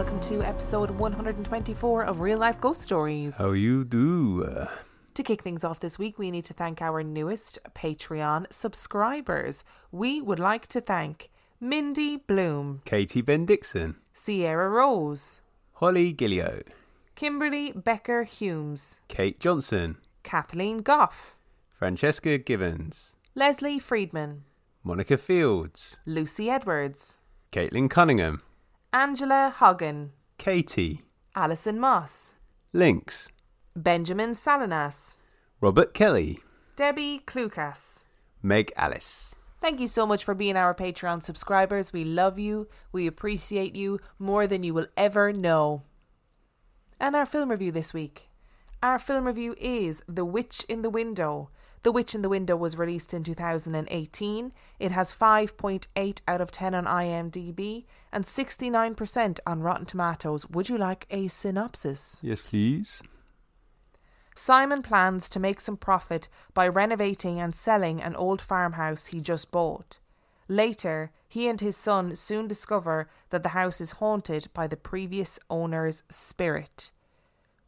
welcome to episode 124 of Real Life Ghost Stories. How you do? To kick things off this week, we need to thank our newest Patreon subscribers. We would like to thank Mindy Bloom, Katie Ben-Dixon, Sierra Rose, Holly Gillio, Kimberly Becker-Humes, Kate Johnson, Kathleen Goff, Francesca Gibbons, Leslie Friedman, Monica Fields, Lucy Edwards, Caitlin Cunningham, Angela Hogan, Katie, Alison Moss, Lynx, Benjamin Salinas, Robert Kelly, Debbie Klukas, Meg Alice. Thank you so much for being our Patreon subscribers. We love you. We appreciate you more than you will ever know. And our film review this week. Our film review is The Witch in the Window. The Witch in the Window was released in 2018. It has 5.8 out of 10 on IMDb and 69% on Rotten Tomatoes. Would you like a synopsis? Yes, please. Simon plans to make some profit by renovating and selling an old farmhouse he just bought. Later, he and his son soon discover that the house is haunted by the previous owner's spirit.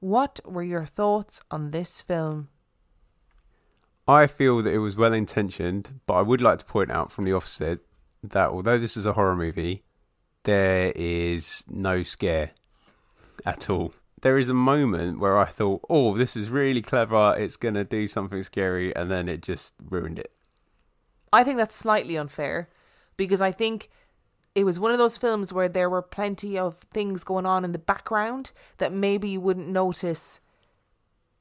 What were your thoughts on this film? I feel that it was well intentioned, but I would like to point out from the offset that although this is a horror movie, there is no scare at all. There is a moment where I thought, oh, this is really clever, it's going to do something scary, and then it just ruined it. I think that's slightly unfair, because I think it was one of those films where there were plenty of things going on in the background that maybe you wouldn't notice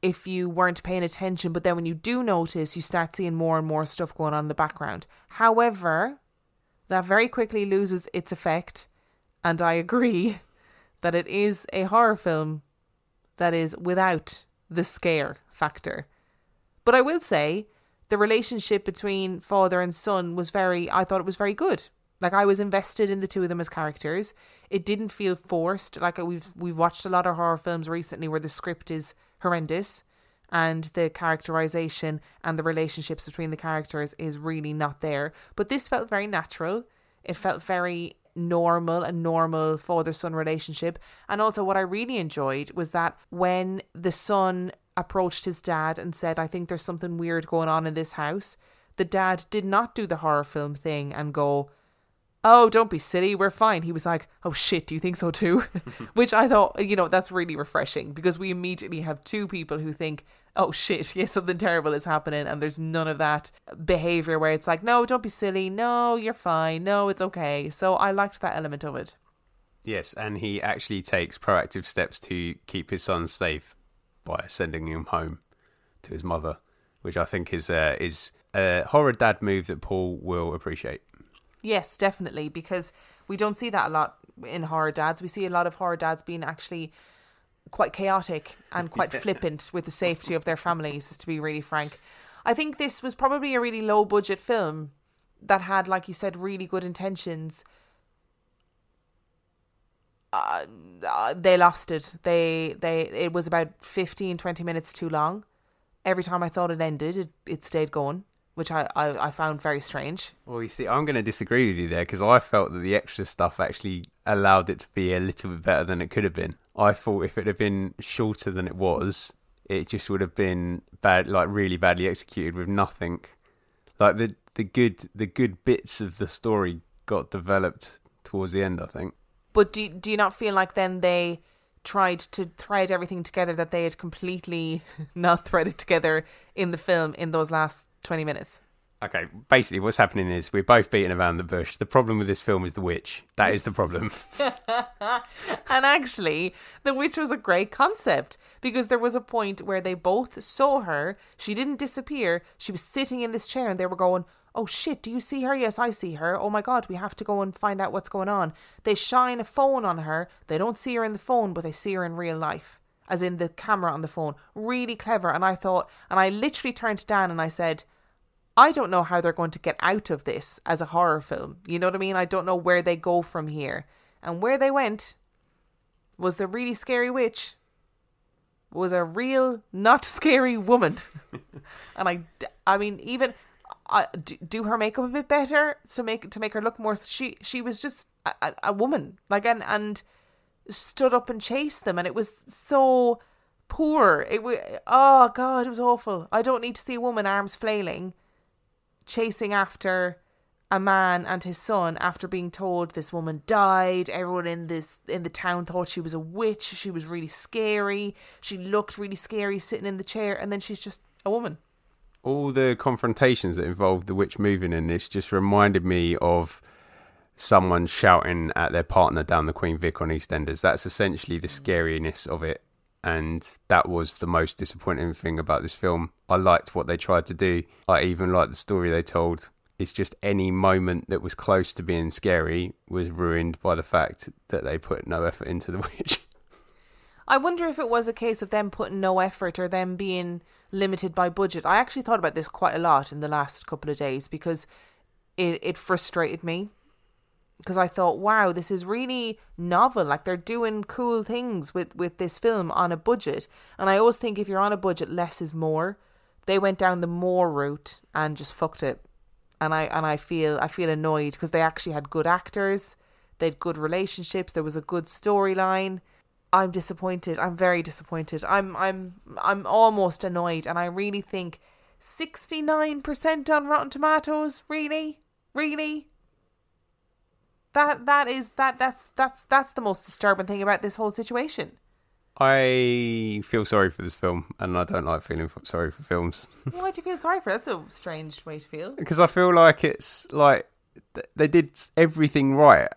if you weren't paying attention, but then when you do notice, you start seeing more and more stuff going on in the background. However, that very quickly loses its effect, and I agree that it is a horror film that is without the scare factor. But I will say, the relationship between father and son I thought it was very good. Like, I was invested in the two of them as characters. It didn't feel forced. Like, we've watched a lot of horror films recently where the script is horrendous and the characterization and the relationships between the characters is really not there. But this felt very natural. It felt very normal, a normal father-son relationship. And also what I really enjoyed was that when the son approached his dad and said, I think there's something weird going on in this house, the dad did not do the horror film thing and go, oh, don't be silly, we're fine. He was like, oh shit, do you think so too? Which I thought, that's really refreshing, because we immediately have two people who think, oh shit, yes, something terrible is happening, and there's none of that behaviour where it's like, no, don't be silly, no, you're fine, no, it's okay. So I liked that element of it. Yes, and he actually takes proactive steps to keep his son safe by sending him home to his mother, which I think is a horror dad move that Paul will appreciate. Yes, definitely, because we don't see that a lot in horror dads. We see a lot of horror dads being actually quite chaotic and quite flippant with the safety of their families, to be really frank. I think this was probably a really low budget film that had, like you said, really good intentions. They lost it. It was about 15-20 minutes too long. Every time I thought it ended, it stayed going, which I found very strange. Well, you see, I'm going to disagree with you there, because I felt that the extra stuff actually allowed it to be a little bit better than it could have been. I thought if it had been shorter than it was, it just would have been bad, like really badly executed with nothing. Like the good bits of the story got developed towards the end, I think. But do you not feel like then they tried to thread everything together that they had completely not threaded together in the film in those last 20 minutes? Okay, basically what's happening is we're both beating around the bush. The problem with this film is the witch. That is the problem. And actually, the witch was a great concept, because there was a point where they both saw her. She didn't disappear. She was sitting in this chair and they were going, oh shit, do you see her? Yes, I see her. Oh my God, we have to go and find out what's going on. They shine a phone on her. They don't see her in the phone, but they see her in real life, as in the camera on the phone. Really clever. And I literally turned to Dan and I said, I don't know how they're going to get out of this as a horror film. You know what I mean? I don't know where they go from here. And where they went was the really scary witch was a real not scary woman. And I mean, even do her makeup a bit better to make her look more. She was just a woman, like, and stood up and chased them, and it was so poor. Oh God, it was awful. I don't need to see a woman arms flailing chasing after a man and his son after being told this woman died. Everyone in the town thought she was a witch. She was really scary. She looked really scary sitting in the chair, and then she's just a woman. All the confrontations that involved the witch moving in this just reminded me of someone shouting at their partner down the Queen Vic on EastEnders. That's essentially the scariness of it, and that was the most disappointing thing about this film. I liked what they tried to do. I even liked the story they told. It's just any moment that was close to being scary was ruined by the fact that they put no effort into the witch. I wonder if it was a case of them putting no effort or them being limited by budget. I actually thought about this quite a lot in the last couple of days because it frustrated me. Because I thought, wow, this is really novel. Like, they're doing cool things with this film on a budget. And I always think if you're on a budget, less is more. They went down the more route and just fucked it. And I feel annoyed because they actually had good actors. They had good relationships. There was a good storyline. I'm disappointed. I'm very disappointed. I'm almost annoyed. And I really think 69% on Rotten Tomatoes. Really? That's the most disturbing thing about this whole situation. I feel sorry for this film, and I don't like feeling sorry for films. Why do you feel sorry for it? That's a strange way to feel. Because I feel like it's like they did everything right,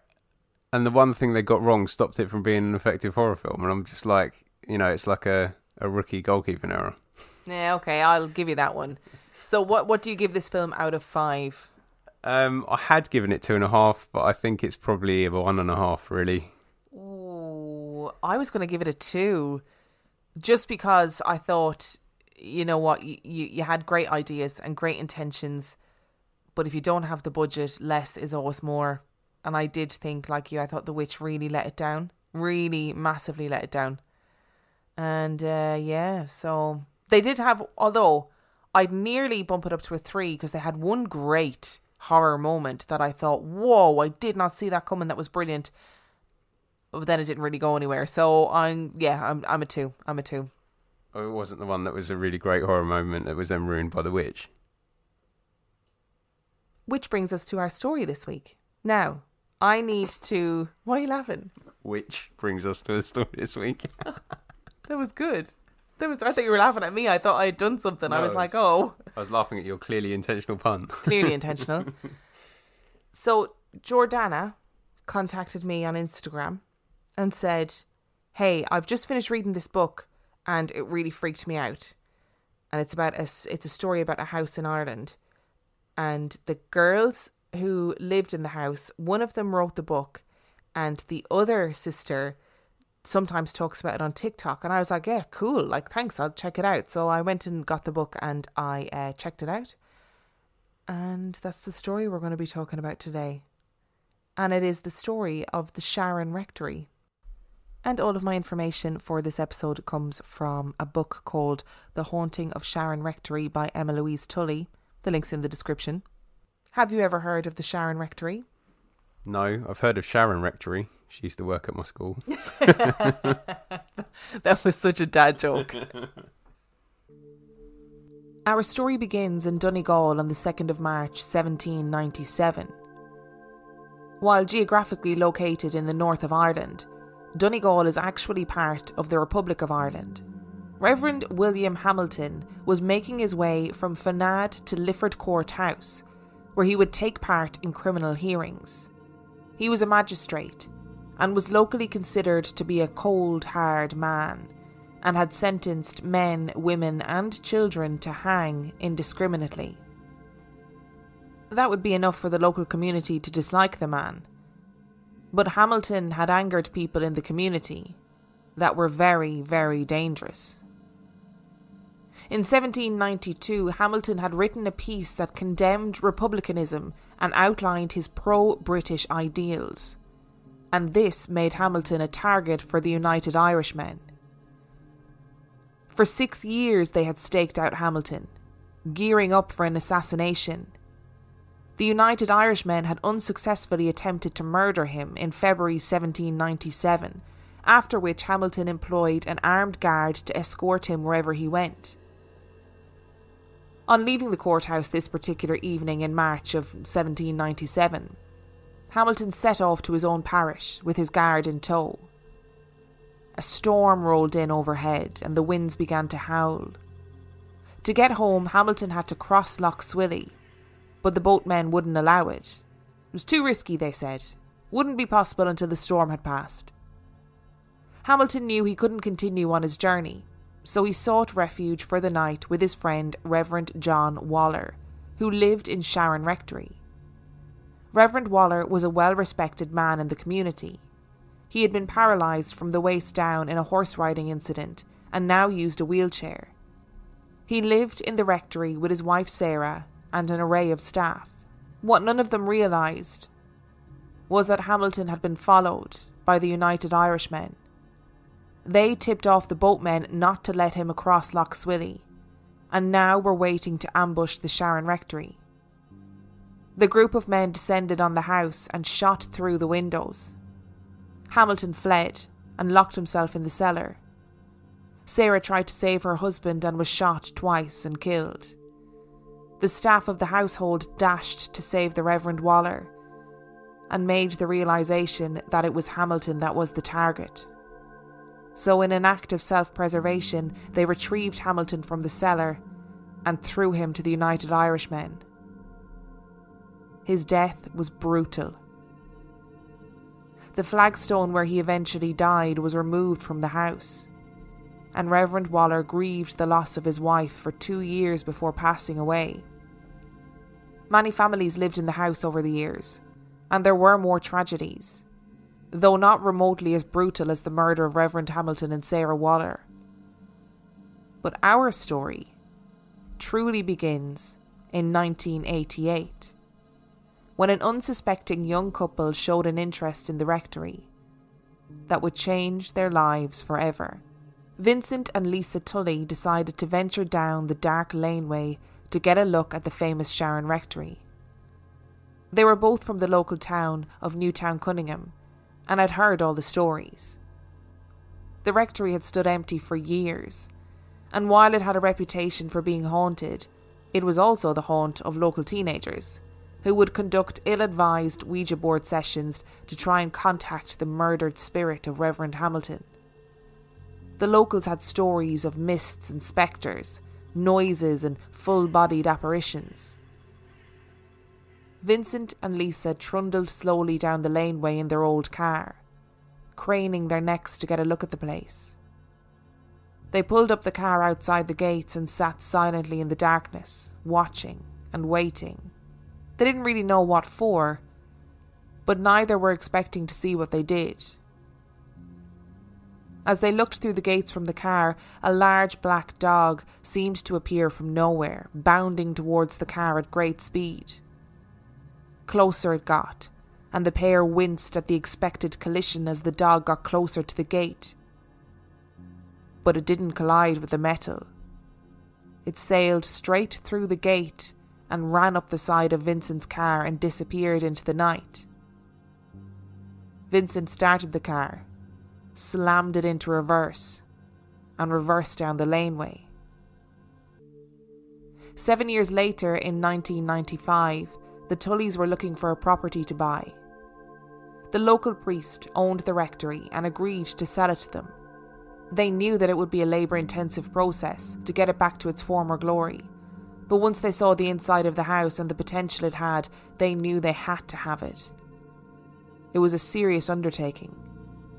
and the one thing they got wrong stopped it from being an effective horror film. And I'm just like, it's like a rookie goalkeeping error. Yeah, okay, I'll give you that one. So what do you give this film out of 5? I had given it 2.5, but I think it's probably a 1.5, really. Ooh, I was going to give it a 2, just because I thought, you know what, you had great ideas and great intentions, but if you don't have the budget, less is always more. And I did think, like you, I thought The Witch really let it down, really massively let it down. And so they did have, although I'd nearly bump it up to a 3 because they had one great horror moment that I thought, whoa, I did not see that coming. That was brilliant. But then it didn't really go anywhere. So I'm a 2. I'm a 2. Oh, it wasn't the one that was a really great horror moment that was then ruined by the witch. Which brings us to our story this week. Now, I need to... Why are you laughing? Which brings us to the story this week. That was good. I thought you were laughing at me. I thought I had done something. No, I was like, oh. I was laughing at your clearly intentional pun. Clearly intentional. So, Jordana contacted me on Instagram and said, hey, I've just finished reading this book and it really freaked me out. And it's a story about a house in Ireland. And the girls who lived in the house, one of them wrote the book and the other sister sometimes talks about it on TikTok. And I was like, yeah, cool. Like, thanks, I'll check it out. So I went and got the book and I checked it out. And that's the story we're going to be talking about today. And it is the story of the Sharon Rectory. And all of my information for this episode comes from a book called The Haunting of Sharon Rectory by Emma Louise Tully. The link's in the description. Have you ever heard of the Sharon Rectory? No, I've heard of Sharon Rectory. She used to work at my school. That was such a dad joke. Our story begins in Donegal on the 2nd of March 1797. While geographically located in the north of Ireland, Donegal is actually part of the Republic of Ireland. Reverend William Hamilton was making his way from Fanad to Lifford Court House, where he would take part in criminal hearings. He was a magistrate and was locally considered to be a cold, hard man, and had sentenced men, women and children to hang indiscriminately. That would be enough for the local community to dislike the man. But Hamilton had angered people in the community that were very, very dangerous. In 1792, Hamilton had written a piece that condemned republicanism and outlined his pro-British ideals. And this made Hamilton a target for the United Irishmen. For 6 years they had staked out Hamilton, gearing up for an assassination. The United Irishmen had unsuccessfully attempted to murder him in February 1797, after which Hamilton employed an armed guard to escort him wherever he went. On leaving the courthouse this particular evening in March of 1797, Hamilton set off to his own parish with his guard in tow. A storm rolled in overhead and the winds began to howl. To get home, Hamilton had to cross Lough Swilly, but the boatmen wouldn't allow it. It was too risky, they said. Wouldn't be possible until the storm had passed. Hamilton knew he couldn't continue on his journey, so he sought refuge for the night with his friend Reverend John Waller, who lived in Sharon Rectory. Reverend Waller was a well-respected man in the community. He had been paralysed from the waist down in a horse-riding incident and now used a wheelchair. He lived in the rectory with his wife Sarah and an array of staff. What none of them realised was that Hamilton had been followed by the United Irishmen. They tipped off the boatmen not to let him across Lough Swilly, and now were waiting to ambush the Sharon Rectory. The group of men descended on the house and shot through the windows. Hamilton fled and locked himself in the cellar. Sarah tried to save her husband and was shot twice and killed. The staff of the household dashed to save the Reverend Waller and made the realisation that it was Hamilton that was the target. So in an act of self-preservation, they retrieved Hamilton from the cellar and threw him to the United Irishmen. His death was brutal. The flagstone where he eventually died was removed from the house, and Reverend Waller grieved the loss of his wife for 2 years before passing away. Many families lived in the house over the years, and there were more tragedies, though not remotely as brutal as the murder of Reverend Hamilton and Sarah Waller. But our story truly begins in 1988, when an unsuspecting young couple showed an interest in the rectory that would change their lives forever. Vincent and Lisa Tully decided to venture down the dark laneway to get a look at the famous Sharon Rectory. They were both from the local town of Newtown Cunningham and had heard all the stories. The rectory had stood empty for years, and while it had a reputation for being haunted, it was also the haunt of local teenagers who would conduct ill-advised Ouija board sessions to try and contact the murdered spirit of Reverend Hamilton. The locals had stories of mists and spectres, noises and full-bodied apparitions. Vincent and Lisa trundled slowly down the laneway in their old car, craning their necks to get a look at the place. They pulled up the car outside the gates and sat silently in the darkness, watching and waiting. They didn't really know what for, but neither were expecting to see what they did. As they looked through the gates from the car, a large black dog seemed to appear from nowhere, bounding towards the car at great speed. Closer it got, and the pair winced at the expected collision as the dog got closer to the gate. But it didn't collide with the metal. It sailed straight through the gate and ran up the side of Vincent's car and disappeared into the night. Vincent started the car, slammed it into reverse, and reversed down the laneway. 7 years later, in 1995, the Tullys were looking for a property to buy. The local priest owned the rectory and agreed to sell it to them. They knew that it would be a labour-intensive process to get it back to its former glory, but once they saw the inside of the house and the potential it had, they knew they had to have it. It was a serious undertaking.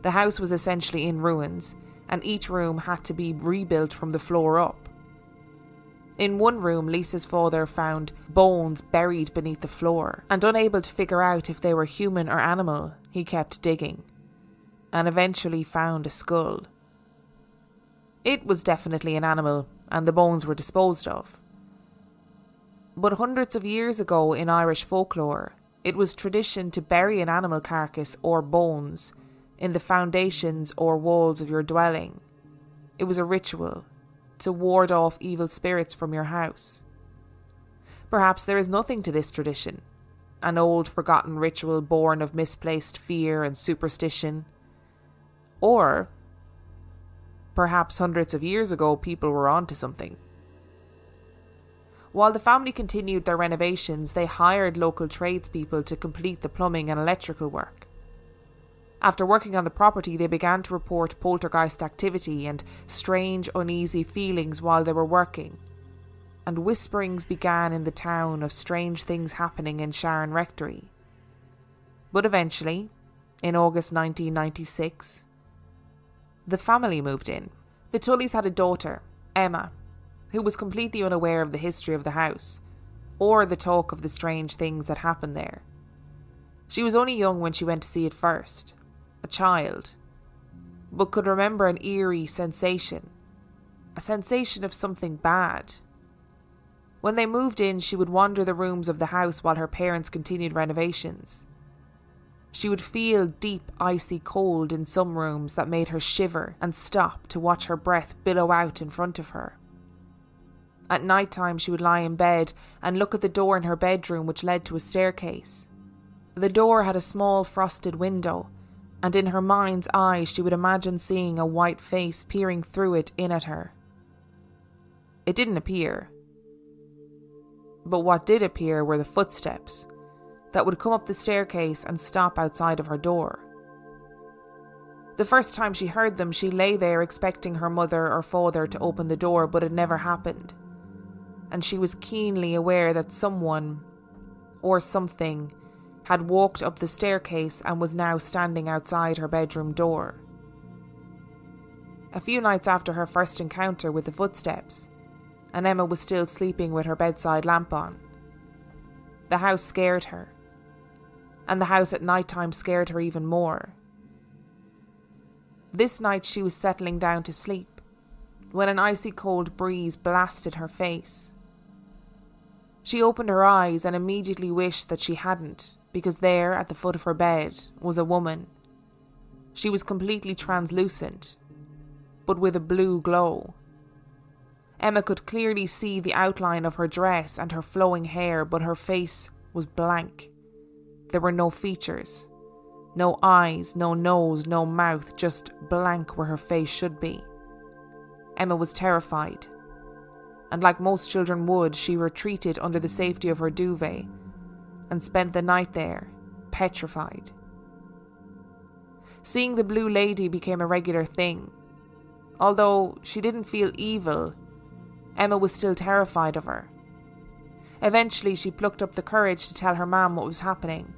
The house was essentially in ruins, and each room had to be rebuilt from the floor up. In one room, Lisa's father found bones buried beneath the floor, and unable to figure out if they were human or animal, he kept digging, and eventually found a skull. It was definitely an animal, and the bones were disposed of. But hundreds of years ago in Irish folklore, it was tradition to bury an animal carcass or bones in the foundations or walls of your dwelling. It was a ritual to ward off evil spirits from your house. Perhaps there is nothing to this tradition, an old forgotten ritual born of misplaced fear and superstition. Or perhaps hundreds of years ago, people were onto something. While the family continued their renovations, they hired local tradespeople to complete the plumbing and electrical work. After working on the property, they began to report poltergeist activity and strange, uneasy feelings while they were working, and whisperings began in the town of strange things happening in Sharon Rectory. But eventually, in August 1996, the family moved in. The Tullys had a daughter, Emma, who was completely unaware of the history of the house, or the talk of the strange things that happened there. She was only young when she went to see it first, a child, but could remember an eerie sensation, a sensation of something bad. When they moved in, she would wander the rooms of the house while her parents continued renovations. She would feel deep, icy cold in some rooms that made her shiver and stop to watch her breath billow out in front of her. At night time, she would lie in bed and look at the door in her bedroom, which led to a staircase. The door had a small frosted window, and in her mind's eye she would imagine seeing a white face peering through it in at her. It didn't appear. But what did appear were the footsteps that would come up the staircase and stop outside of her door. The first time she heard them, she lay there expecting her mother or father to open the door, but it never happened. And she was keenly aware that someone or something had walked up the staircase and was now standing outside her bedroom door. A few nights after her first encounter with the footsteps, and Emma was still sleeping with her bedside lamp on, the house scared her, and the house at night time scared her even more. This night she was settling down to sleep when an icy cold breeze blasted her face. She opened her eyes and immediately wished that she hadn't, because there at the foot of her bed was a woman. She was completely translucent, but with a blue glow. Emma could clearly see the outline of her dress and her flowing hair, but her face was blank. There were no features, no eyes, no nose, no mouth, just blank where her face should be. Emma was terrified, and like most children would, she retreated under the safety of her duvet and spent the night there, petrified. Seeing the blue lady became a regular thing. Although she didn't feel evil, Emma was still terrified of her. Eventually she plucked up the courage to tell her mum what was happening.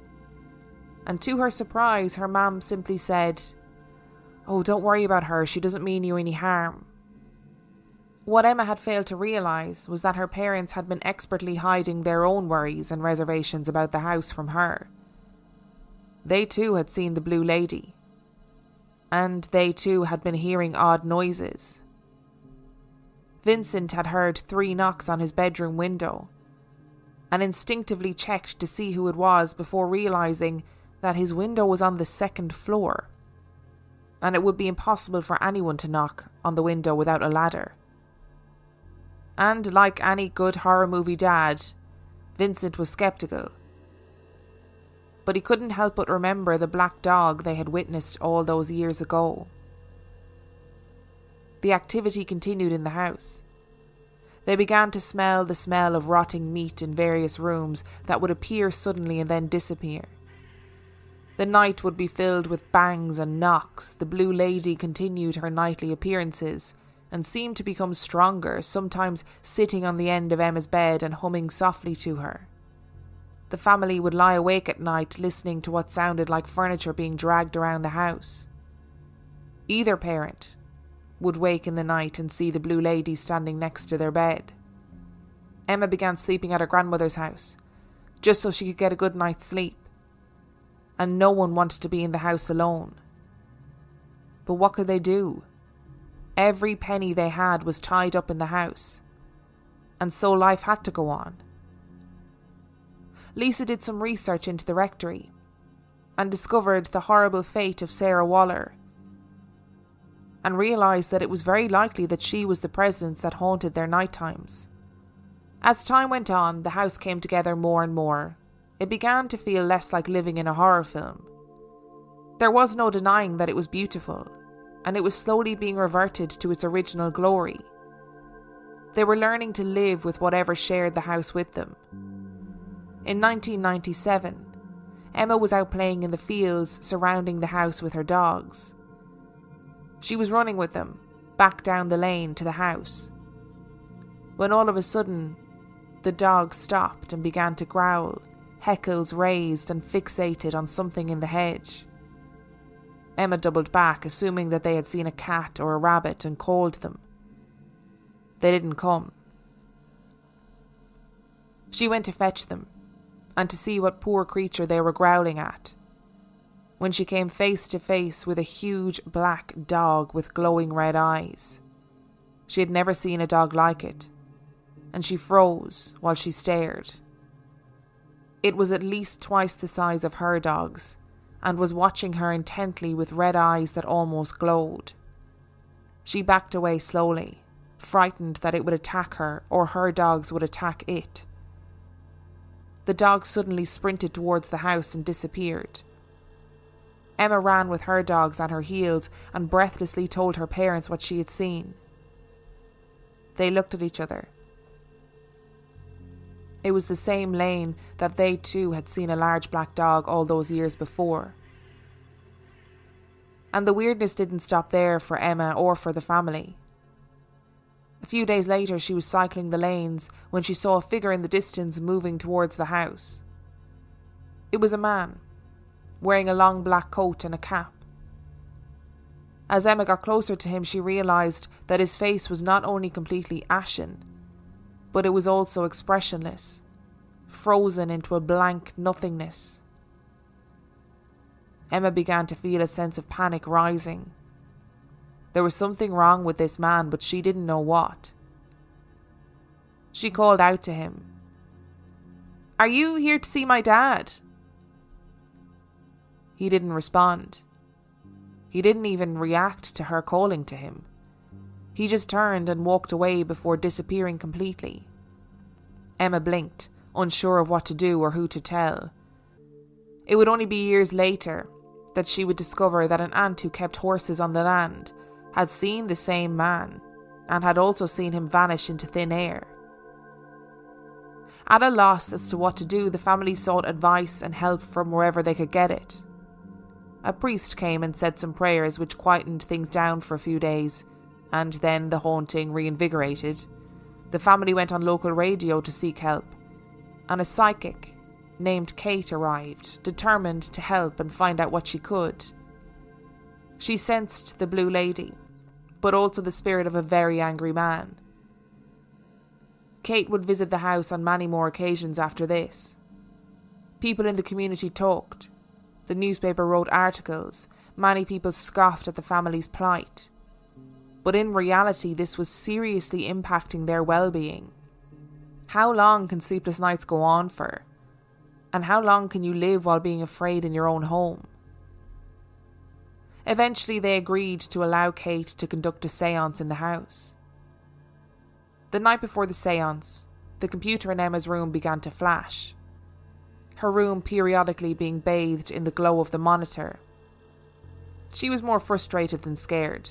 And to her surprise, her mum simply said, "Oh, don't worry about her, she doesn't mean you any harm." What Emma had failed to realise was that her parents had been expertly hiding their own worries and reservations about the house from her. They too had seen the blue lady, and they too had been hearing odd noises. Vincent had heard 3 knocks on his bedroom window, and instinctively checked to see who it was before realising that his window was on the 2nd floor, and it would be impossible for anyone to knock on the window without a ladder. And like any good horror movie dad, Vincent was sceptical. But he couldn't help but remember the black dog they had witnessed all those years ago. The activity continued in the house. They began to smell the smell of rotting meat in various rooms that would appear suddenly and then disappear. The night would be filled with bangs and knocks. The blue lady continued her nightly appearances and seemed to become stronger, sometimes sitting on the end of Emma's bed and humming softly to her. The family would lie awake at night listening to what sounded like furniture being dragged around the house. Either parent would wake in the night and see the blue lady standing next to their bed. Emma began sleeping at her grandmother's house, just so she could get a good night's sleep. And no one wanted to be in the house alone. But what could they do? Every penny they had was tied up in the house, and so life had to go on. Lisa did some research into the rectory and discovered the horrible fate of Sarah Waller, and realised that it was very likely that she was the presence that haunted their night times. As time went on, the house came together more and more. It began to feel less like living in a horror film. There was no denying that it was beautiful, and it was slowly being reverted to its original glory. They were learning to live with whatever shared the house with them. In 1997, Emma was out playing in the fields surrounding the house with her dogs. She was running with them, back down the lane to the house, when all of a sudden, the dogs stopped and began to growl, heckles raised and fixated on something in the hedge. Emma doubled back, assuming that they had seen a cat or a rabbit, and called them. They didn't come. She went to fetch them, and to see what poor creature they were growling at, when she came face to face with a huge black dog with glowing red eyes. She had never seen a dog like it, and she froze while she stared. It was at least twice the size of her dogs, and was watching her intently with red eyes that almost glowed. She backed away slowly, frightened that it would attack her or her dogs would attack it. The dog suddenly sprinted towards the house and disappeared. Emma ran with her dogs on her heels and breathlessly told her parents what she had seen. They looked at each other. It was the same lane that they too had seen a large black dog all those years before. And the weirdness didn't stop there for Emma or for the family. A few days later, she was cycling the lanes when she saw a figure in the distance moving towards the house. It was a man, wearing a long black coat and a cap. As Emma got closer to him, she realised that his face was not only completely ashen, but it was also expressionless, frozen into a blank nothingness. Emma began to feel a sense of panic rising. There was something wrong with this man, but she didn't know what. She called out to him, "Are you here to see my dad?" He didn't respond. He didn't even react to her calling to him. He just turned and walked away before disappearing completely. Emma blinked, unsure of what to do or who to tell. It would only be years later that she would discover that an aunt who kept horses on the land had seen the same man and had also seen him vanish into thin air. At a loss as to what to do, the family sought advice and help from wherever they could get it. A priest came and said some prayers which quietened things down for a few days, and then, the haunting reinvigorated, the family went on local radio to seek help, and a psychic named Kate arrived, determined to help and find out what she could. She sensed the Blue Lady, but also the spirit of a very angry man. Kate would visit the house on many more occasions after this. People in the community talked. The newspaper wrote articles. Many people scoffed at the family's plight. But in reality, this was seriously impacting their well-being. How long can sleepless nights go on for? And how long can you live while being afraid in your own home? Eventually, they agreed to allow Kate to conduct a séance in the house. The night before the séance, the computer in Emma's room began to flash, her room periodically being bathed in the glow of the monitor. She was more frustrated than scared.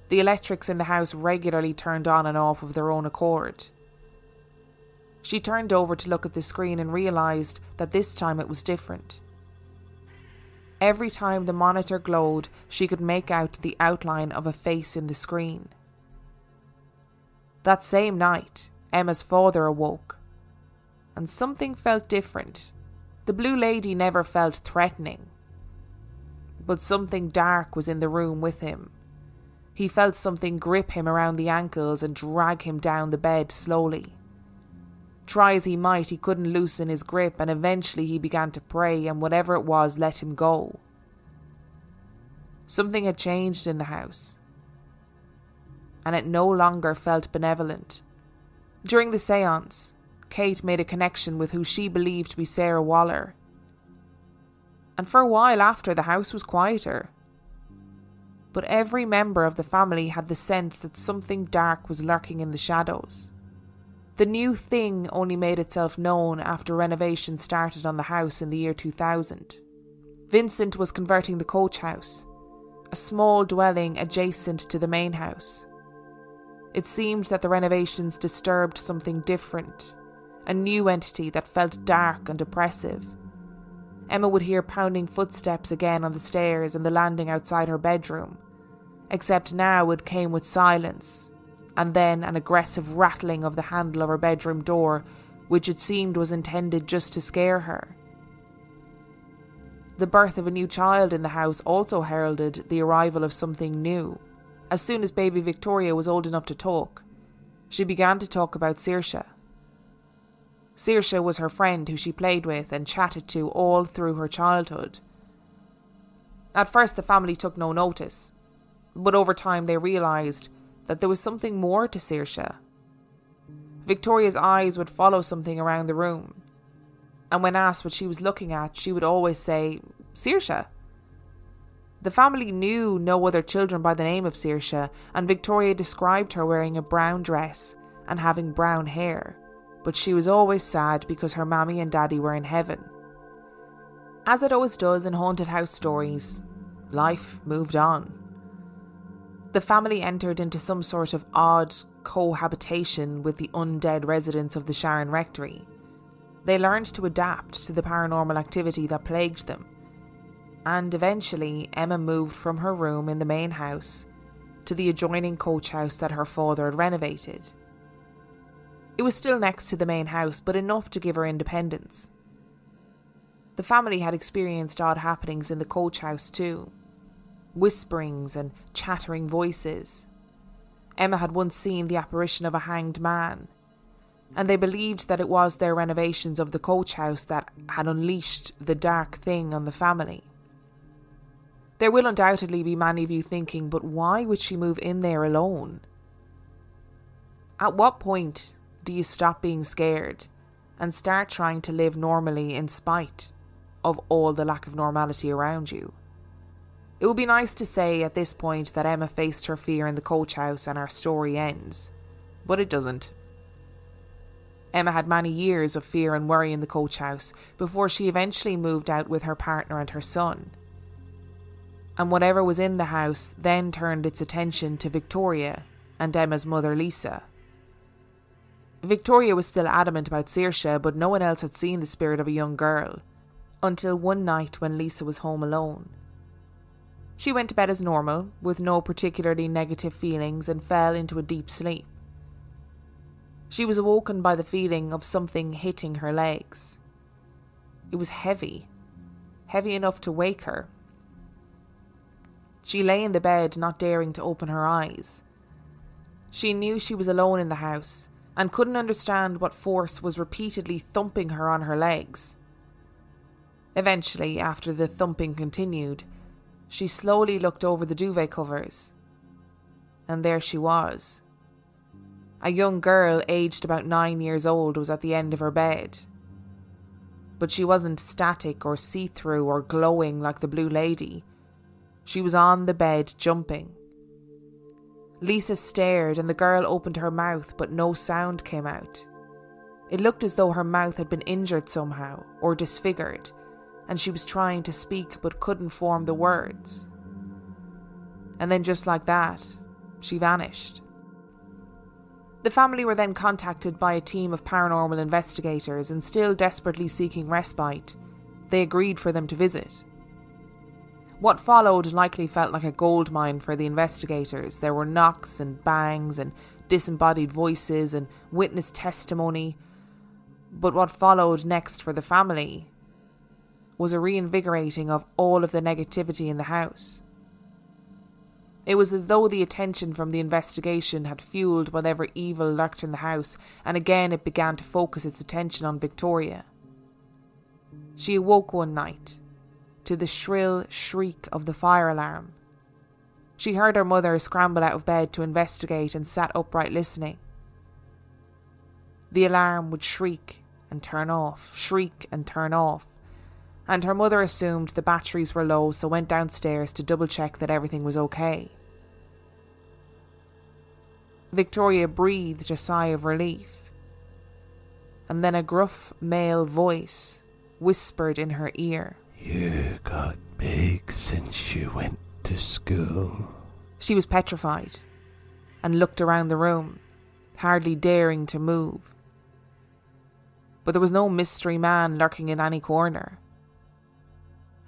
The electrics in the house regularly turned on and off of their own accord. She turned over to look at the screen and realised that this time it was different. Every time the monitor glowed, she could make out the outline of a face in the screen. That same night, Emma's father awoke, and something felt different. The Blue Lady never felt threatening, but something dark was in the room with him. He felt something grip him around the ankles and drag him down the bed slowly. Try as he might, he couldn't loosen his grip, and eventually he began to pray, and whatever it was let him go. Something had changed in the house, and it no longer felt benevolent. During the séance, Kate made a connection with who she believed to be Sarah Waller, and for a while after, the house was quieter. But every member of the family had the sense that something dark was lurking in the shadows. The new thing only made itself known after renovation started on the house in the year 2000. Vincent was converting the coach house, a small dwelling adjacent to the main house. It seemed that the renovations disturbed something different, a new entity that felt dark and oppressive. Emma would hear pounding footsteps again on the stairs and the landing outside her bedroom, except now it came with silence, and then an aggressive rattling of the handle of her bedroom door, which it seemed was intended just to scare her. The birth of a new child in the house also heralded the arrival of something new. As soon as baby Victoria was old enough to talk, she began to talk about Saoirse. Saoirse was her friend who she played with and chatted to all through her childhood. At first the family took no notice, but over time they realised that there was something more to Saoirse. Victoria's eyes would follow something around the room, and when asked what she was looking at, she would always say, "Saoirse." The family knew no other children by the name of Saoirse, and Victoria described her wearing a brown dress and having brown hair, but she was always sad because her mammy and daddy were in heaven. As it always does in haunted house stories, life moved on. The family entered into some sort of odd cohabitation with the undead residents of the Sharon Rectory. They learned to adapt to the paranormal activity that plagued them, and eventually Emma moved from her room in the main house to the adjoining coach house that her father had renovated. It was still next to the main house, but enough to give her independence. The family had experienced odd happenings in the coach house too. Whisperings and chattering voices. Emma had once seen the apparition of a hanged man, and they believed that it was their renovations of the coach house that had unleashed the dark thing on the family. There will undoubtedly be many of you thinking, but why would she move in there alone? At what point do you stop being scared and start trying to live normally in spite of all the lack of normality around you? It would be nice to say at this point that Emma faced her fear in the coach house and our story ends, but it doesn't. Emma had many years of fear and worry in the coach house before she eventually moved out with her partner and her son. And whatever was in the house then turned its attention to Victoria and Emma's mother Lisa. Victoria was still adamant about Saoirse, but no one else had seen the spirit of a young girl, until one night when Lisa was home alone. She went to bed as normal, with no particularly negative feelings, and fell into a deep sleep. She was awoken by the feeling of something hitting her legs. It was heavy enough to wake her. She lay in the bed, not daring to open her eyes. She knew she was alone in the house, and couldn't understand what force was repeatedly thumping her on her legs. Eventually, after the thumping continued, she slowly looked over the duvet covers, and there she was. A young girl aged about 9 years old was at the end of her bed. But she wasn't static or see-through or glowing like the Blue Lady. She was on the bed, jumping. Lisa stared and the girl opened her mouth, but no sound came out. It looked as though her mouth had been injured somehow, or disfigured, and she was trying to speak but couldn't form the words. And then just like that, she vanished. The family were then contacted by a team of paranormal investigators, and still desperately seeking respite, they agreed for them to visit. What followed likely felt like a goldmine for the investigators. There were knocks and bangs and disembodied voices and witness testimony. But what followed next for the family was a reinvigorating of all of the negativity in the house. It was as though the attention from the investigation had fueled whatever evil lurked in the house, and again it began to focus its attention on Victoria. She awoke one night to the shrill shriek of the fire alarm. She heard her mother scramble out of bed to investigate and sat upright listening. The alarm would shriek and turn off, shriek and turn off, and her mother assumed the batteries were low, so went downstairs to double check that everything was okay. Victoria breathed a sigh of relief, and then a gruff male voice whispered in her ear, "You got big since you went to school. She was petrified and looked around the room, hardly daring to move. But there was no mystery man lurking in any corner.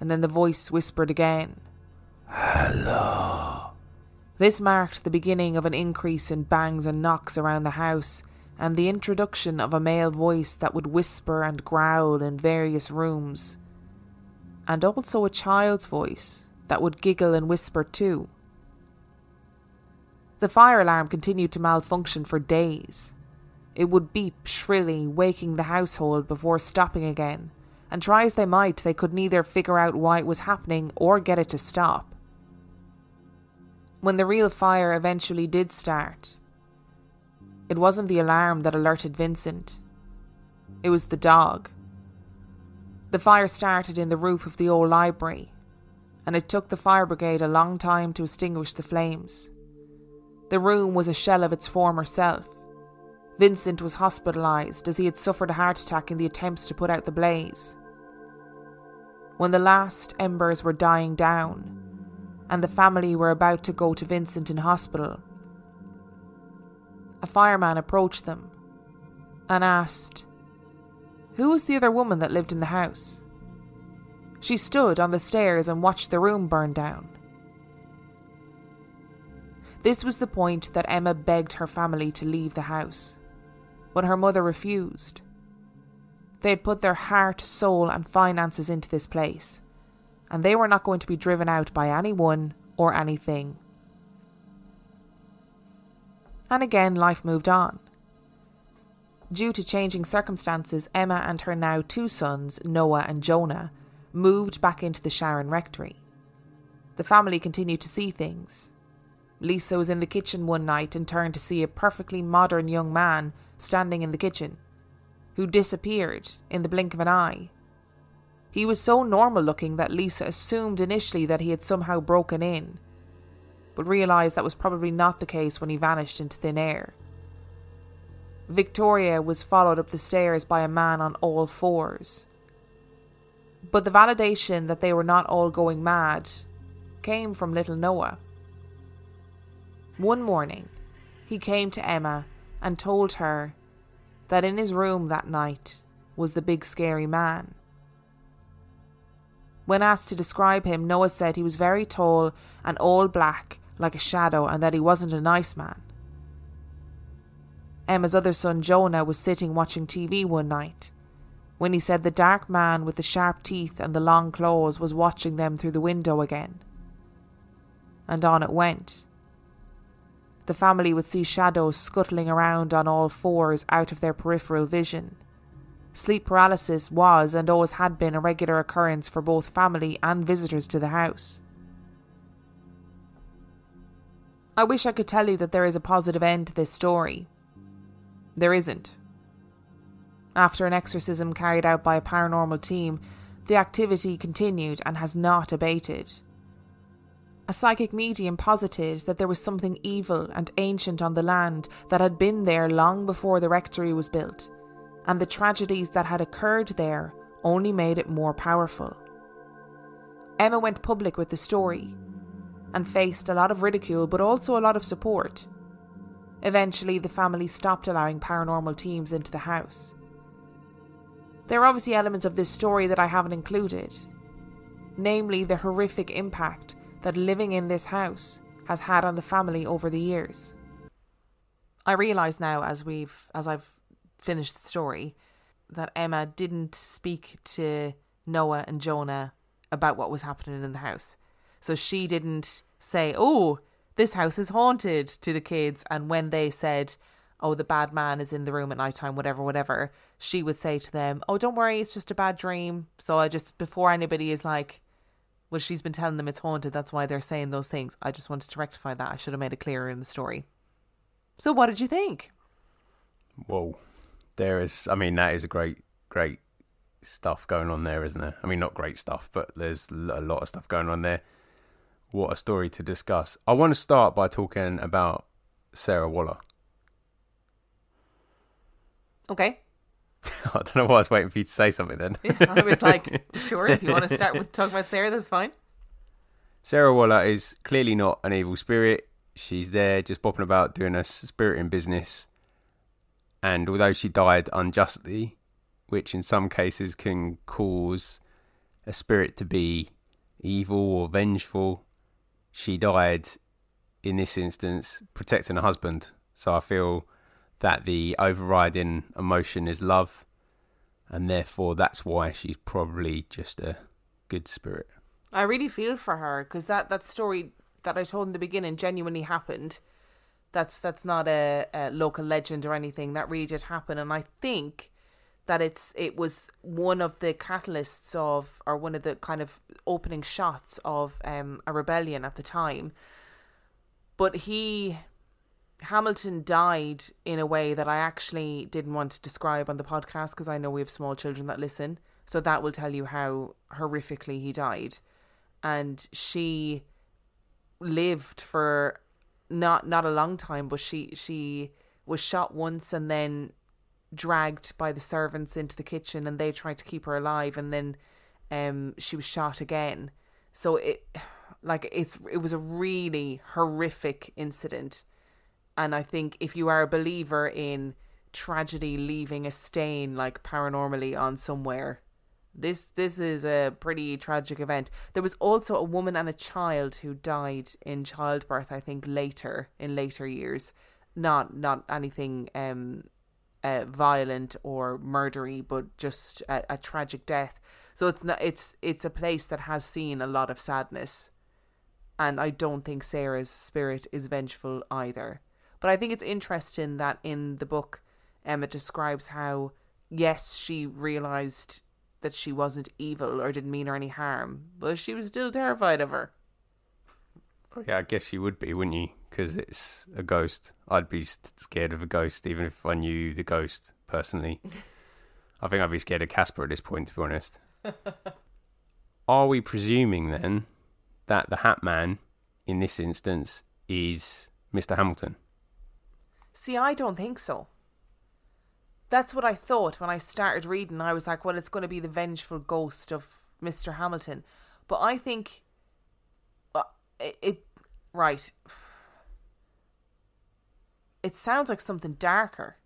And then the voice whispered again. Hello. This marked the beginning of an increase in bangs and knocks around the house, and the introduction of a male voice that would whisper and growl in various rooms, and also a child's voice that would giggle and whisper too. The fire alarm continued to malfunction for days. It would beep shrilly, waking the household before stopping again, and try as they might, they could neither figure out why it was happening or get it to stop. When the real fire eventually did start, it wasn't the alarm that alerted Vincent. It was the dog. The fire started in the roof of the old library, and it took the fire brigade a long time to extinguish the flames. The room was a shell of its former self. Vincent was hospitalised as he had suffered a heart attack in the attempts to put out the blaze. When the last embers were dying down, and the family were about to go to Vincent in hospital, a fireman approached them and asked, "Who was the other woman that lived in the house?" She stood on the stairs and watched the room burn down. This was the point that Emma begged her family to leave the house, but her mother refused. They had put their heart, soul and finances into this place, and they were not going to be driven out by anyone or anything. And again, life moved on. Due to changing circumstances, Emma and her now 2 sons, Noah and Jonah, moved back into the Sharon Rectory. The family continued to see things. Lisa was in the kitchen one night and turned to see a perfectly modern young man standing in the kitchen, who disappeared in the blink of an eye. He was so normal looking that Lisa assumed initially that he had somehow broken in, but realised that was probably not the case when he vanished into thin air. Victoria was followed up the stairs by a man on all 4s. But the validation that they were not all going mad came from little Noah. One morning, he came to Emma and told her that in his room that night was the big scary man. When asked to describe him, Noah said he was very tall and all black like a shadow and that he wasn't a nice man. Emma's other son Jonah was sitting watching TV one night when he said the dark man with the sharp teeth and the long claws was watching them through the window again. And on it went. The family would see shadows scuttling around on all 4s out of their peripheral vision. Sleep paralysis was and always had been a regular occurrence for both family and visitors to the house. I wish I could tell you that there is a positive end to this story. There isn't. After an exorcism carried out by a paranormal team, the activity continued and has not abated. A psychic medium posited that there was something evil and ancient on the land that had been there long before the rectory was built, and the tragedies that had occurred there only made it more powerful. Emma went public with the story and faced a lot of ridicule but also a lot of support. Eventually, the family stopped allowing paranormal teams into the house. There are obviously elements of this story that I haven't included, namely the horrific impact that living in this house has had on the family over the years. I realise now, as I've finished the story, that Emma didn't speak to Noah and Jonah about what was happening in the house. So she didn't say, "Oh, this house is haunted," to the kids, and when they said, "Oh, the bad man is in the room at night time," whatever, she would say to them, "Oh, don't worry, it's just a bad dream." So I just, before anybody is like, well, she's been telling them it's haunted, that's why they're saying those things, I just wanted to rectify that. I should have made it clearer in the story. So what did you think? Whoa. That is a great stuff going on there, isn't there? I mean, not great stuff, but there's a lot of stuff going on there. What a story to discuss. I want to start by talking about Sarah Waller. Okay. I don't know why I was waiting for you to say something then. Yeah, I was like, sure, if you want to start with talking about Sarah, that's fine. Sarah Waller is clearly not an evil spirit. She's there just bopping about doing a spirit in business. And although she died unjustly, which in some cases can cause a spirit to be evil or vengeful, she died, in this instance, protecting her husband. So I feel that the overriding emotion is love, and therefore that's why she's probably just a good spirit. I really feel for her, because that story that I told in the beginning genuinely happened. That's not a local legend or anything. That really did happen, and I think that it was one of the catalysts of, or one of the kind of opening shots of a rebellion at the time. But Hamilton died in a way that I actually didn't want to describe on the podcast, because I know we have small children that listen, so that will tell you how horrifically he died. And she lived for not a long time, but she was shot once and then dragged by the servants into the kitchen, and they tried to keep her alive, and then she was shot again. So it was a really horrific incident. And I think if you are a believer in tragedy leaving a stain, like paranormally on somewhere, this is a pretty tragic event. There was also a woman and a child who died in childbirth, I think in later years. Not anything violent or murdery, but just a tragic death. So it's a place that has seen a lot of sadness, and I don't think Sarah's spirit is vengeful either. But I think it's interesting that in the book, Emma describes how, yes, she realised that she wasn't evil or didn't mean her any harm, but she was still terrified of her. Yeah, I guess you would be, wouldn't you? Because it's a ghost. I'd be scared of a ghost, even if I knew the ghost personally. I think I'd be scared of Casper at this point, to be honest. Are we presuming then that the Hat Man, in this instance, is Mr. Hamilton? See, I don't think so. That's what I thought when I started reading. I was like, well, it's going to be the vengeful ghost of Mr. Hamilton. But I think right. It sounds like something darker.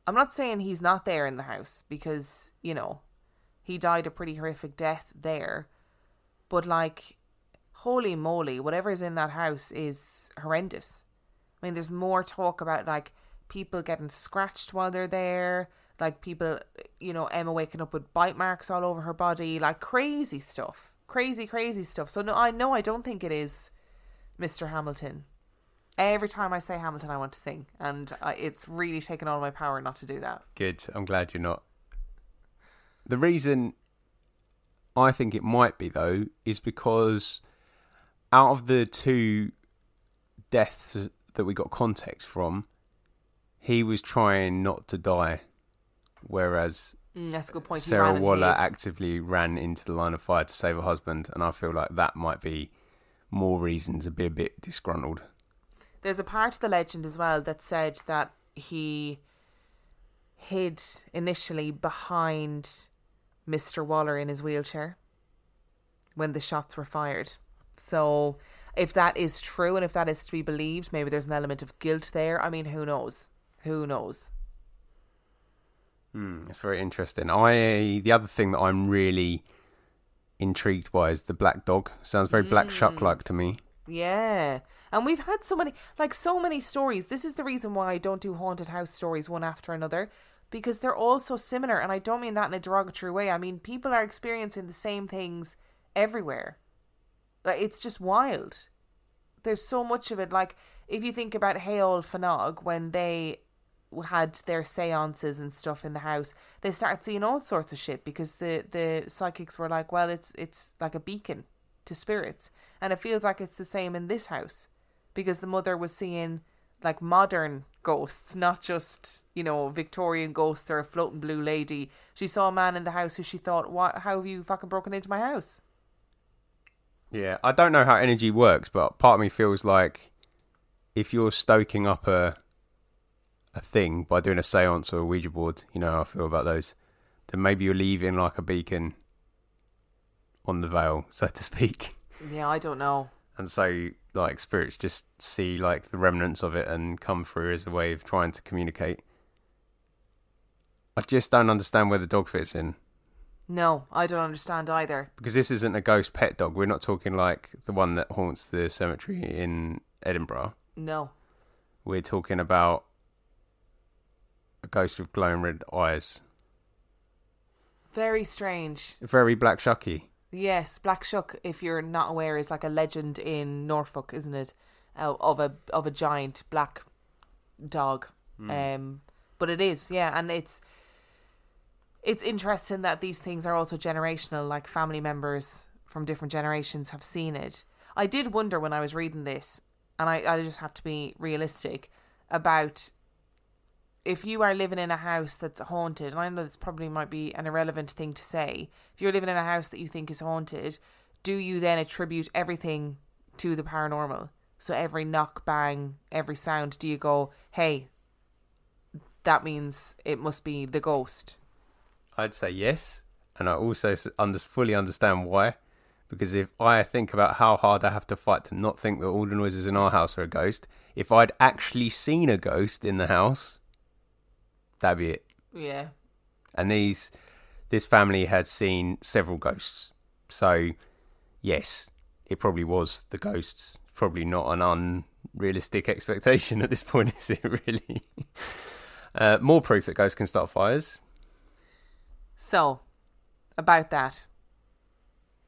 I'm not saying he's not there in the house, because, he died a pretty horrific death there. But like, holy moly, whatever is in that house is horrendous. I mean, there's more talk about like people getting scratched while they're there, like people, Emma waking up with bite marks all over her body, like crazy stuff. Crazy stuff. So no, I don't think it is Mr. Hamilton. Every time I say Hamilton, I want to sing, and it's really taken all my power not to do that. Good. I'm glad you're not. The reason I think it might be, though, is because out of the two deaths that we got context from, he was trying not to die, whereas that's a good point. Sarah Waller actively ran into the line of fire to save her husband, and I feel like that might be more reason to be a bit disgruntled. There's a part of the legend as well that said that he hid initially behind Mr. Waller in his wheelchair when the shots were fired. So if that is true and if that is to be believed, maybe there's an element of guilt there. I mean, who knows? It's very interesting. The other thing that I'm really intrigued by is the black dog. Sounds very Black Shuck-like to me. Yeah. And we've had so many stories. This is the reason why I don't do haunted house stories one after another, because they're all so similar. And I don't mean that in a derogatory way. I mean, people are experiencing the same things everywhere. Like, it's just wild. There's so much of it. Like, if you think about Haol Fanog, when they had their seances and stuff in the house, they started seeing all sorts of shit, because the psychics were like, well, it's like a beacon to spirits. And it feels like it's the same in this house, because the mother was seeing like modern ghosts, not just, Victorian ghosts or a floating blue lady. She saw a man in the house who she thought, how have you fucking broken into my house? Yeah, I don't know how energy works, but part of me feels like if you're stoking up a thing by doing a seance or a Ouija board, how I feel about those, then maybe you're leaving like a beacon on the veil, so to speak. Yeah, I don't know. And so, like, spirits just see, like, the remnants of it and come through as a way of trying to communicate. I just don't understand where the dog fits in. No, I don't understand either. Because this isn't a ghost pet dog. We're not talking like the one that haunts the cemetery in Edinburgh. No. We're talking about a ghost with glowing red eyes. Very strange. Very Black Shucky. Yes, Black Shuck, if you're not aware, is like a legend in Norfolk, isn't it? Of a giant black dog. But it is, yeah, and it's interesting that these things are also generational, like family members from different generations have seen it. I did wonder when I was reading this, and I just have to be realistic, about if you are living in a house that's haunted, and I know this probably might be an irrelevant thing to say, if you're living in a house that you think is haunted, do you then attribute everything to the paranormal? So every knock, bang, every sound, do you go, hey, that means it must be the ghost? I'd say yes, and I also fully understand why. Because if I think about how hard I have to fight to not think that all the noises in our house are a ghost, if I'd actually seen a ghost in the house, that'd be it. Yeah. And this family had seen several ghosts. So, yes, it probably was the ghosts. Probably not an unrealistic expectation at this point, is it really? More proof that ghosts can start fires. So, about that.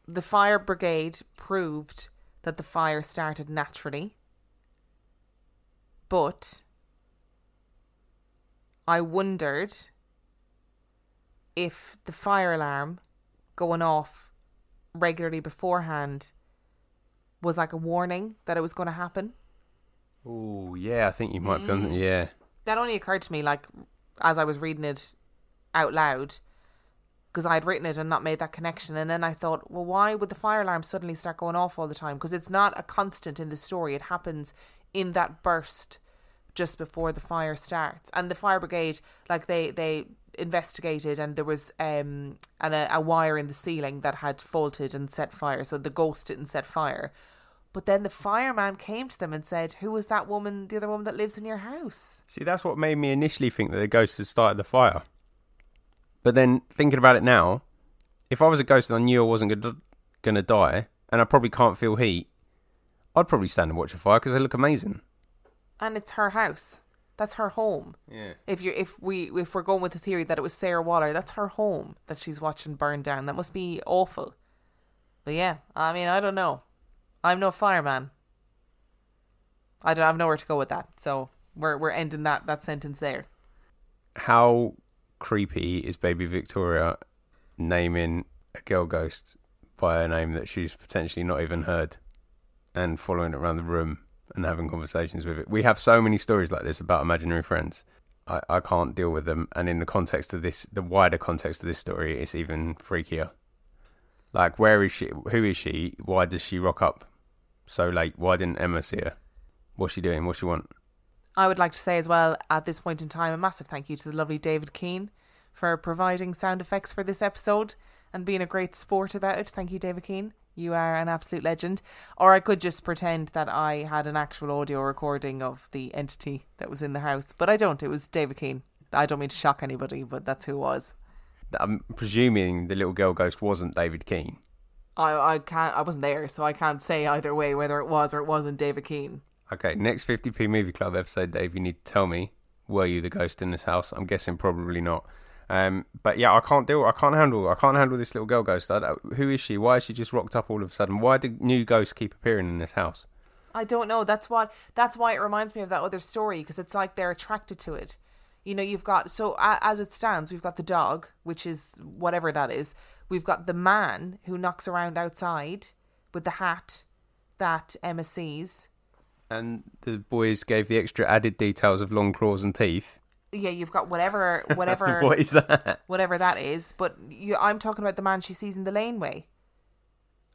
The fire brigade proved that the fire started naturally. But I wondered if the fire alarm going off regularly beforehand was like a warning that it was going to happen. Oh, yeah, I think you might be on. Yeah. That only occurred to me, like, as I was reading it out loud, because I had written it and not made that connection. And then I thought, well, why would the fire alarm suddenly start going off all the time? Because it's not a constant in the story. It happens in that burst just before the fire starts. And the fire brigade, like, they investigated, and there was a wire in the ceiling that had faulted and set fire. So the ghost didn't set fire. But then the fireman came to them and said, who was that woman, the other woman that lives in your house? See, that's what made me initially think that the ghost had started the fire. But then, thinking about it now, if I was a ghost and I knew I wasn't going to die, and I probably can't feel heat, I'd probably stand and watch a fire because they look amazing. And it's her house. That's her home. Yeah. If we're going with the theory that it was Sarah Waller, that's her home that she's watching burn down. That must be awful. But yeah, I mean, I don't know. I'm no fireman. I have nowhere to go with that. So we're ending that sentence there. How creepy is baby Victoria naming a girl ghost by a name that she's potentially not even heard and following it around the room and having conversations with it? We have so many stories like this about imaginary friends. I can't deal with them, and in the context of this, the wider context of this story, it's even freakier. Like, where is she? Who is she? Why does she rock up so late? Why didn't Emma see her? What's she doing? What she want? I would like to say as well, at this point in time, a massive thank you to the lovely David Keane for providing sound effects for this episode and being a great sport about it. Thank you, David Keane. You are an absolute legend. Or I could just pretend that I had an actual audio recording of the entity that was in the house. But I don't. It was David Keane. I don't mean to shock anybody, but that's who it was. I'm presuming the little girl ghost wasn't David Keane. I wasn't there, so I can't say either way whether it was or it wasn't David Keane. Okay, next 50p Movie Club episode, Dave, you need to tell me, were you the ghost in this house? I'm guessing probably not. But yeah, I can't handle this little girl ghost. Who is she? Why has she just rocked up all of a sudden? Why do new ghosts keep appearing in this house? I don't know. That's why it reminds me of that other story, because it's like they're attracted to it. You know, you've got, so as it stands, we've got the dog, which is whatever that is. We've got the man who knocks around outside with the hat that Emma sees. And the boys gave the extra added details of long claws and teeth. Yeah, you've got whatever. What is that? Whatever that is. But I'm talking about the man she sees in the laneway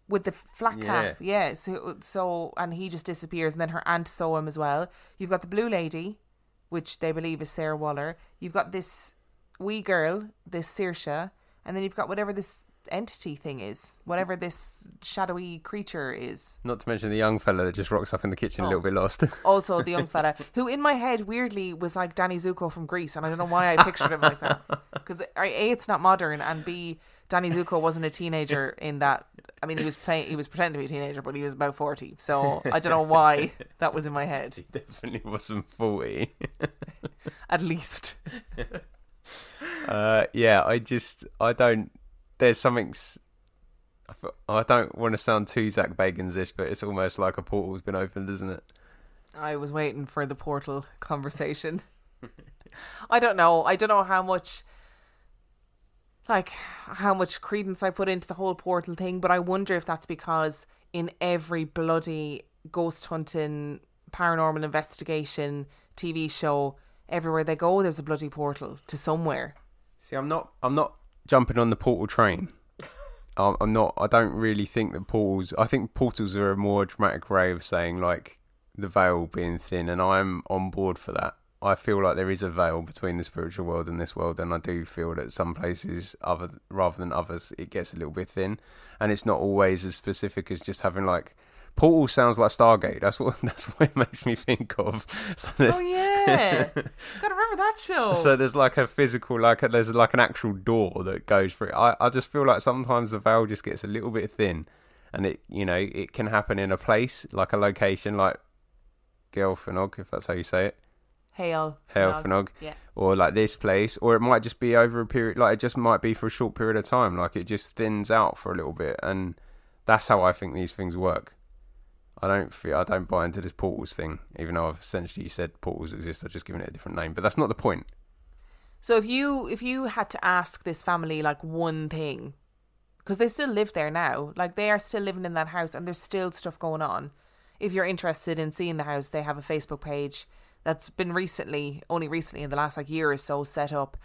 with the flat cap. Yeah. So and he just disappears, and then her aunt saw him as well. You've got the blue lady, which they believe is Sarah Waller. You've got this wee girl, this Saoirse, and then you've got whatever this entity thing is, whatever this shadowy creature is. Not to mention the young fella that just rocks up in the kitchen a little bit lost. Also the young fella, who in my head weirdly was like Danny Zuko from Greece, and I don't know why I pictured him like that. Because A, it's not modern, and B, Danny Zuko wasn't a teenager in that. I mean, he was pretending to be a teenager, but he was about 40. So I don't know why that was in my head. He definitely wasn't 40. At least. There's something, I don't want to sound too Zach Bagans-ish, but it's almost like a portal's been opened, isn't it? I was waiting for the portal conversation. I don't know how much credence I put into the whole portal thing, but I wonder if that's because in every bloody ghost hunting, paranormal investigation TV show, everywhere they go, there's a bloody portal to somewhere. See, I'm not jumping on the portal train. I'm not. I don't really think that portals. I think portals are a more dramatic way of saying like the veil being thin, and I'm on board for that. I feel like there is a veil between the spiritual world and this world, and I do feel that some places, rather than others, it gets a little bit thin, and it's not always as specific as just having like. Portal sounds like Stargate. That's what it makes me think of. So oh yeah, gotta remember that show. So there's like a physical, there's like an actual door that goes through. I just feel like sometimes the veil just gets a little bit thin, and it can happen in a place, like a location, like Gelfanog, if that's how you say it. Hailfanog. Yeah. Or like this place, or it might just be over a period. Like it just might be for a short period of time. Like it just thins out for a little bit, and that's how I think these things work. I don't buy into this portals thing, even though I've essentially said portals exist. I've just given it a different name, but that's not the point. So if you had to ask this family like one thing, because they still live there now, like they are still living in that house, and there's still stuff going on. If you're interested in seeing the house, they have a Facebook page that's been only recently in the last like year or so set up,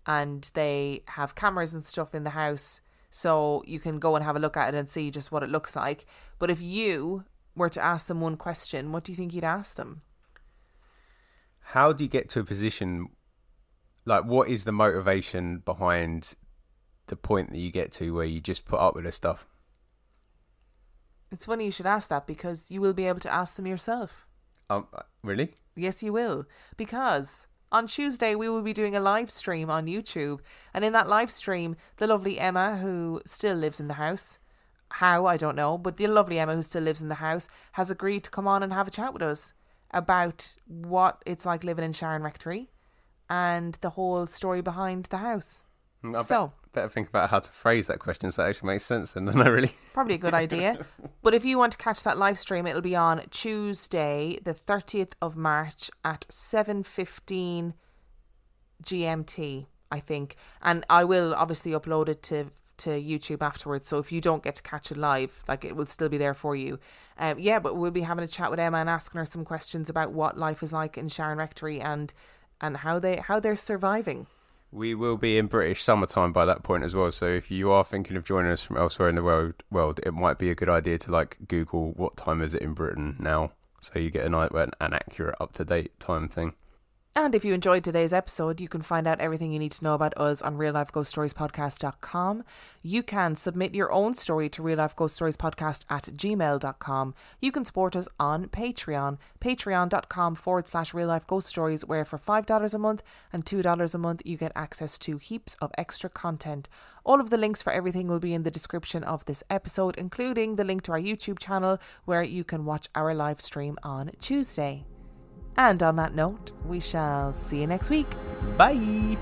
and they have cameras and stuff in the house, so you can go and have a look at it and see just what it looks like. But if you were to ask them one question, what do you think you'd ask them? How do you get to a position, like what is the motivation behind the point that you get to where you just put up with this stuff? It's funny you should ask that, because you will be able to ask them yourself. Really? Yes, you will. Because on Tuesday we will be doing a live stream on YouTube, and in that live stream, the lovely Emma, who still lives in the house, how, I don't know, but the lovely Emma, who still lives in the house, has agreed to come on and have a chat with us about what it's like living in Sharon Rectory and the whole story behind the house. Better think about how to phrase that question so it actually makes sense then, doesn't it, really? Probably a good idea. But if you want to catch that live stream, it'll be on Tuesday, the 30th of March at 7:15 GMT, I think. And I will obviously upload it to YouTube afterwards, so if you don't get to catch it live, like it will still be there for you. But we'll be having a chat with Emma and asking her some questions about what life is like in Sharon Rectory and how they're surviving. We will be in British summertime by that point as well, so if you are thinking of joining us from elsewhere in the world, it might be a good idea to like Google what time is it in Britain now, so you get an accurate, up-to-date time thing. And if you enjoyed today's episode, you can find out everything you need to know about us on reallifeghoststoriespodcast.com. You can submit your own story to reallifeghoststoriespodcast@gmail.com. You can support us on Patreon, patreon.com/reallifeghoststories, where for $5 a month and $2 a month, you get access to heaps of extra content. All of the links for everything will be in the description of this episode, including the link to our YouTube channel, where you can watch our live stream on Tuesday. And on that note, we shall see you next week. Bye!